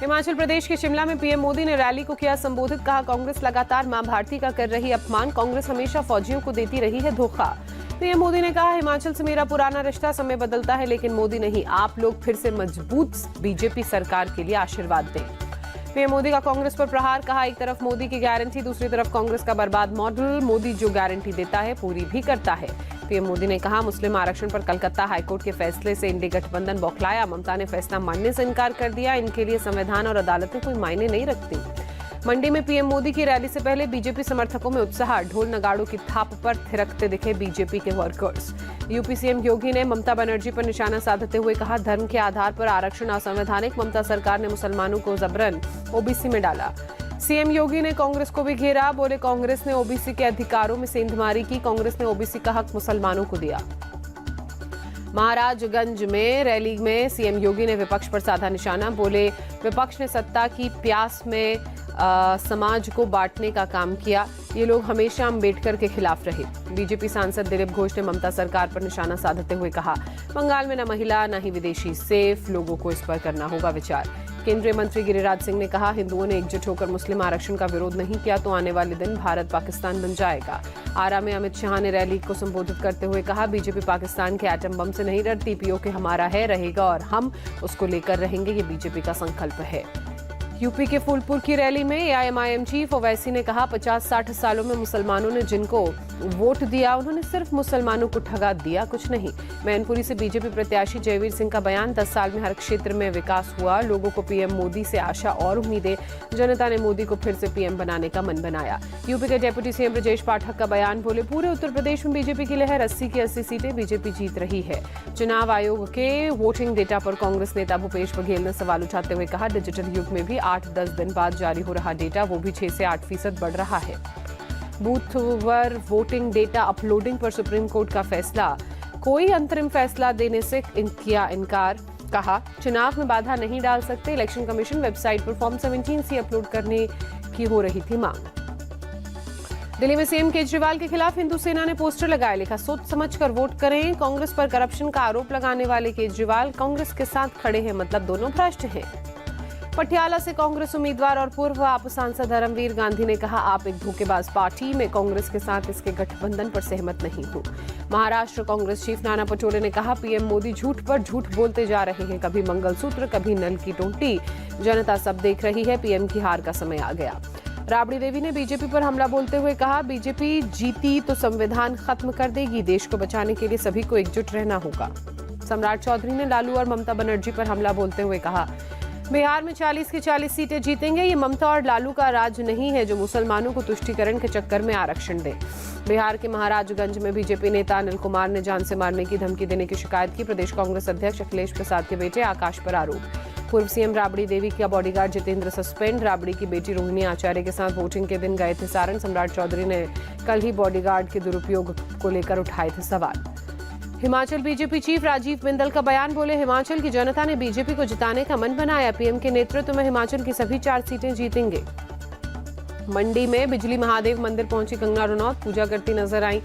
हिमाचल प्रदेश के शिमला में पीएम मोदी ने रैली को किया संबोधित। कहा, कांग्रेस लगातार मां भारती का कर रही अपमान। कांग्रेस हमेशा फौजियों को देती रही है धोखा। पीएम मोदी ने कहा, हिमाचल से मेरा पुराना रिश्ता, समय बदलता है लेकिन मोदी नहीं। आप लोग फिर से मजबूत बीजेपी सरकार के लिए आशीर्वाद दें। पीएम मोदी का कांग्रेस पर प्रहार। कहा, एक तरफ मोदी की गारंटी, दूसरी तरफ कांग्रेस का बर्बाद मॉडल। मोदी जो गारंटी देता है पूरी भी करता है। पीएम मोदी ने कहा, मुस्लिम आरक्षण पर कलकत्ता हाईकोर्ट के फैसले से इंडी गठबंधन बौखलाया। ममता ने फैसला मानने से इनकार कर दिया। इनके लिए संविधान और अदालतें कोई मायने नहीं रखती। मंडी में पीएम मोदी की रैली से पहले बीजेपी समर्थकों में उत्साह। ढोल नगाड़ों की थाप पर थिरकते दिखे बीजेपी के वर्कर्स। यूपी सीएम योगी ने ममता बनर्जी पर निशाना साधते हुए कहा, धर्म के आधार पर आरक्षण असंवैधानिक। ममता सरकार ने मुसलमानों को जबरन ओबीसी में डाला। सीएम योगी ने कांग्रेस को भी घेरा। बोले, कांग्रेस ने ओबीसी के अधिकारों में सेंधमारी की। कांग्रेस ने ओबीसी का हक मुसलमानों को दिया। महाराजगंज में रैली में सीएम योगी ने विपक्ष पर साधा निशाना। बोले, विपक्ष ने सत्ता की प्यास में समाज को बांटने का काम किया। ये लोग हमेशा अंबेडकर के खिलाफ रहे। बीजेपी सांसद दिलीप घोष ने ममता सरकार पर निशाना साधते हुए कहा, बंगाल में न महिला न ही विदेशी सेफ, लोगों को इस पर करना होगा विचार। केंद्रीय मंत्री गिरिराज सिंह ने कहा, हिंदुओं ने एकजुट होकर मुस्लिम आरक्षण का विरोध नहीं किया तो आने वाले दिन भारत पाकिस्तान बन जाएगा। आरा में अमित शाह ने रैली को संबोधित करते हुए कहा, बीजेपी पाकिस्तान के एटम बम से नहीं डरती। पीओके हमारा है, रहेगा और हम उसको लेकर रहेंगे, ये बीजेपी का संकल्प है। यूपी के फूलपुर की रैली में एआईएमआईएम चीफ ओवैसी ने कहा, 50-60 सालों में मुसलमानों ने जिनको वोट दिया उन्होंने सिर्फ मुसलमानों को ठगा दिया, कुछ नहीं। मैनपुरी से बीजेपी प्रत्याशी जयवीर सिंह का बयान, 10 साल में हर क्षेत्र में विकास हुआ। लोगों को पीएम मोदी से आशा और उम्मीदें। जनता ने मोदी को फिर से पीएम बनाने का मन बनाया। यूपी के डिप्टी सीएम ब्रजेश पाठक का बयान। बोले, पूरे उत्तर प्रदेश में बीजेपी की लहर, 80 की 80 सीटें बीजेपी जीत रही है। चुनाव आयोग के वोटिंग डेटा पर कांग्रेस नेता भूपेश बघेल ने सवाल उठाते हुए कहा, डिजिटल युग में भी 8-10 दिन बाद जारी हो रहा डेटा, वो भी 6 से 8% बढ़ रहा है। बूथवर वोटिंग डेटा अपलोडिंग पर सुप्रीम कोर्ट का फैसला। कोई अंतरिम फैसला देने से किया इनकार। कहा, चुनाव में बाधा नहीं डाल सकते। इलेक्शन कमीशन वेबसाइट पर फॉर्म 17C अपलोड करने की हो रही थी मांग। दिल्ली में सीएम केजरीवाल के खिलाफ हिंदू सेना ने पोस्टर लगाए। लिखा, सोच समझकर वोट करें। कांग्रेस पर करप्शन का आरोप लगाने वाले केजरीवाल कांग्रेस के साथ खड़े हैं, मतलब दोनों भ्रष्ट हैं। पटियाला से कांग्रेस उम्मीदवार और पूर्व आप सांसद धर्मवीर गांधी ने कहा, आप एक धोखेबाज पार्टी में कांग्रेस के साथ इसके गठबंधन पर सहमत नहीं हूं। महाराष्ट्र कांग्रेस चीफ नाना पटोले ने कहा, पीएम मोदी झूठ पर झूठ बोलते जा रहे हैं। कभी मंगलसूत्र, कभी नल की टोटी। जनता सब देख रही है, पीएम की हार का समय आ गया। राबड़ी देवी ने बीजेपी पर हमला बोलते हुए कहा, बीजेपी जीती तो संविधान खत्म कर देगी। देश को बचाने के लिए सभी को एकजुट रहना होगा। सम्राट चौधरी ने लालू और ममता बनर्जी पर हमला बोलते हुए कहा, बिहार में 40 की 40 सीटें जीतेंगे। ये ममता और लालू का राज नहीं है जो मुसलमानों को तुष्टीकरण के चक्कर में आरक्षण दे। बिहार के महाराजगंज में बीजेपी नेता अनिल कुमार ने जान से मारने की धमकी देने की शिकायत की। प्रदेश कांग्रेस अध्यक्ष अखिलेश प्रसाद के बेटे आकाश पर आरोप। पूर्व सीएम राबड़ी देवी का बॉडीगार्ड जितेंद्र सस्पेंड। राबड़ी की बेटी रोहिणी आचार्य के साथ वोटिंग के दिन गए थे सारण। सम्राट चौधरी ने कल ही बॉडीगार्ड के दुरुपयोग को लेकर उठाए थे सवाल। हिमाचल बीजेपी चीफ राजीव बिंदल का बयान। बोले, हिमाचल की जनता ने बीजेपी को जिताने का मन बनाया। पीएम के नेतृत्व में हिमाचल की सभी 4 सीटें जीतेंगे। मंडी में बिजली महादेव मंदिर पहुंची कंगना रनौत, पूजा करती नजर आई।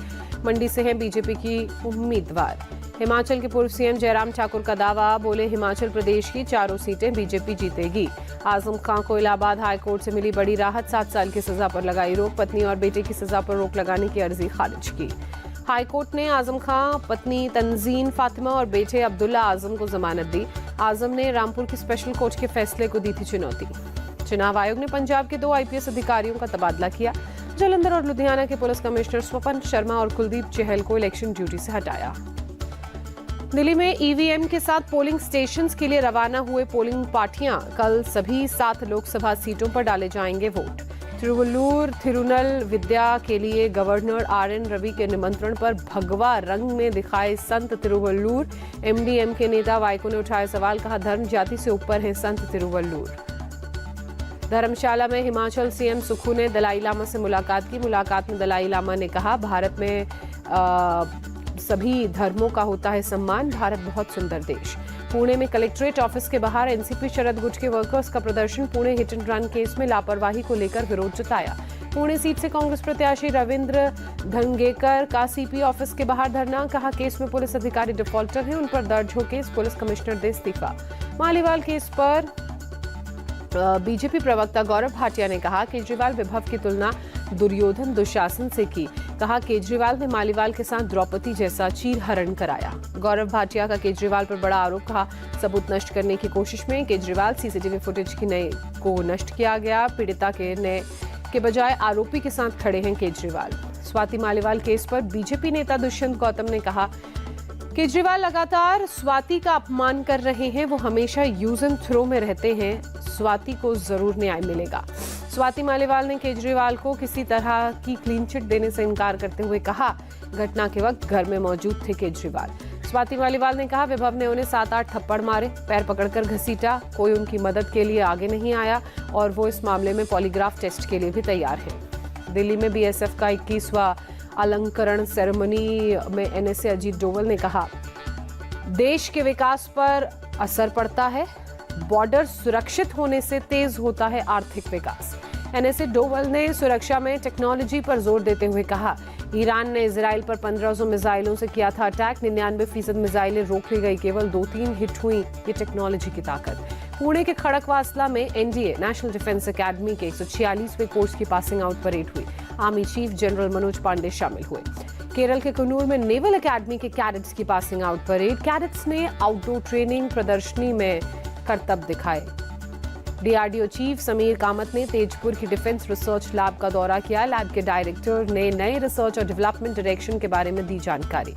मंडी से हैं बीजेपी की उम्मीदवार। हिमाचल के पूर्व सीएम जयराम ठाकुर का दावा। बोले, हिमाचल प्रदेश की 4 सीटें बीजेपी जीतेगी। आजम खां को इलाहाबाद हाईकोर्ट से मिली बड़ी राहत। 7 साल की सजा पर लगाई रोक। पत्नी और बेटे की सजा पर रोक लगाने की अर्जी खारिज की। हाईकोर्ट ने आजम खां, पत्नी तंजीन फातिमा और बेटे अब्दुल्ला आजम को जमानत दी। आजम ने रामपुर की स्पेशल कोर्ट के फैसले को दी थी चुनौती। चुनाव आयोग ने पंजाब के 2 आईपीएस अधिकारियों का तबादला किया। जालंधर और लुधियाना के पुलिस कमिश्नर स्वपन शर्मा और कुलदीप चहल को इलेक्शन ड्यूटी से हटाया। दिल्ली में ईवीएम के साथ पोलिंग स्टेशंस के लिए रवाना हुए पोलिंग पार्टियां। कल सभी 7 लोकसभा सीटों पर डाले जाएंगे वोट। तिरुवल्लुर थिरुनल विद्या के लिए गवर्नर RN रवि के निमंत्रण पर भगवा रंग में दिखाए संत तिरुवल्लुर। MDM के नेता वाइको ने उठाए सवाल। कहा, धर्म जाति से ऊपर है संत तिरुवल्लुर। धर्मशाला में हिमाचल सीएम सुक्खू ने दलाई लामा से मुलाकात की। मुलाकात में दलाई लामा ने कहा, भारत में सभी धर्मों का होता है सम्मान। भारत बहुत सुंदर देश। पुणे में कलेक्ट्रेट ऑफिस के बाहर एनसीपी शरद गुट के वर्कर्स का प्रदर्शन। Pune hit and run case में लापरवाही को लेकर विरोध जताया। पुणे सीट से कांग्रेस प्रत्याशी रविंद्र धंगेकर का सीपी ऑफिस के बाहर धरना। कहा, केस में पुलिस अधिकारी डिफॉल्टर हैं, उन पर दर्ज हो केस, पुलिस कमिश्नर दे इस्तीफा। मालीवाल केस पर बीजेपी प्रवक्ता गौरव भाटिया ने कहा केजरीवाल विभव की तुलना दुर्योधन दुशासन से की। कहा केजरीवाल ने मालीवाल के साथ द्रौपदी जैसा चीरहरण कराया। गौरव भाटिया का केजरीवाल पर बड़ा आरोप। कहा सबूत नष्ट करने की कोशिश में केजरीवाल सीसीटीवी फुटेज की नए को नष्ट किया गया। पीड़िता के बजाय आरोपी के साथ खड़े हैं केजरीवाल। स्वाति मालीवाल केस पर बीजेपी नेता दुष्यंत गौतम ने कहा केजरीवाल लगातार स्वाति का अपमान कर रहे हैं। वो हमेशा यूज एंड थ्रो में रहते हैं। स्वाति को जरूर न्याय मिलेगा। स्वाति मालीवाल ने केजरीवाल को किसी तरह की क्लीन चिट देने से इनकार करते हुए कहा घटना के वक्त घर में मौजूद थे केजरीवाल। स्वाति मालीवाल ने कहा विभव ने उन्हें 7-8 थप्पड़ मारे, पैर पकड़कर घसीटा, कोई उनकी मदद के लिए आगे नहीं आया और वो इस मामले में पॉलीग्राफ टेस्ट के लिए भी तैयार है। दिल्ली में बीएसएफ का 21वां अलंकरण सेरेमनी में एनएसए अजीत डोवल ने कहा देश के विकास पर असर पड़ता है। बॉर्डर सुरक्षित होने से तेज होता है आर्थिक विकास। एनएसए डोवल ने सुरक्षा में टेक्नोलॉजी पर जोर देते हुए कहा ईरान ने इजराइल पर 1500 मिसाइलों से किया था अटैक। 99% मिसाइलें रोक ली गई, केवल 2-3 हिट हुई। ये टेक्नोलॉजी की ताकत। पुणे के खड़कवासला में एनडीए नेशनल डिफेंस एकेडमी के 146वें कोर्स की पासिंग आउट परेड हुई। Army chief general Manoj Pandey शामिल हुए। केरल के कन्नूर में नेवल एकेडमी के कैडेट्स की पासिंग आउट परेड। कैडेट्स ने आउटडोर ट्रेनिंग प्रदर्शनी में करतब दिखाए। डीआरडीओ चीफ समीर कामत ने तेजपुर की डिफेंस रिसर्च लैब का दौरा किया। लैब के डायरेक्टर ने नए रिसर्च और डेवलपमेंट डायरेक्शन के बारे में दी जानकारी।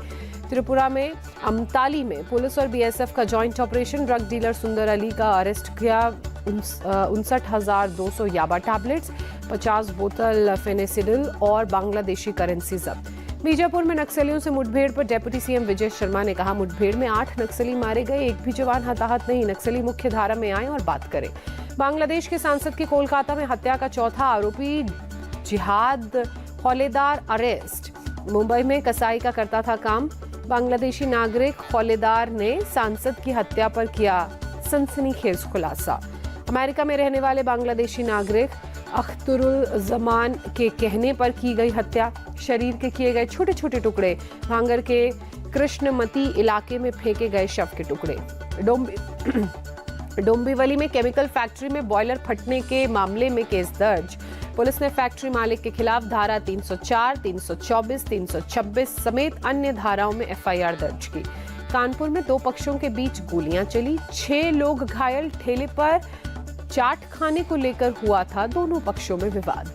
त्रिपुरा में अमताली में पुलिस और बीएसएफ का जॉइंट ऑपरेशन। ड्रग डीलर सुंदर अली का अरेस्ट किया। 59,200 याबा टैबलेट्स, 50 बोतल फेनेसिडिल और बांग्लादेशी करेंसी जब्त। बीजापुर में नक्सलियों से मुठभेड़ पर डिप्टी सीएम विजय शर्मा ने कहा मुठभेड़ में 8 नक्सली मारे गए, एक भी जवान हताहत नहीं। नक्सली मुख्य धारा में आए और बात करें। बांग्लादेश के सांसद की कोलकाता में हत्या का चौथा आरोपी जिहाद हौलेदार अरेस्ट। मुंबई में कसाई का करता था काम। बांग्लादेशी नागरिक हौलेदार ने सांसद की हत्या पर किया सनसनीखेज खुलासा। अमेरिका में रहने वाले बांग्लादेशी नागरिक अख्तरुल जमान के कहने पर की गई हत्या। शरीर के किए गए छोटे छोटे टुकड़े। भांगर के कृष्णमती इलाके में फेंके गए शव के टुकड़े। डोंबिवली में केमिकल फैक्ट्री में बॉयलर फटने के मामले में केस दर्ज। पुलिस ने फैक्ट्री मालिक के खिलाफ धारा 304, 324, 326 समेत अन्य धाराओं में एफआईआर दर्ज की। कानपुर में 2 पक्षों के बीच गोलियां चली, 6 लोग घायल। ठेले पर चाट खाने को लेकर हुआ था दोनों पक्षों में विवाद।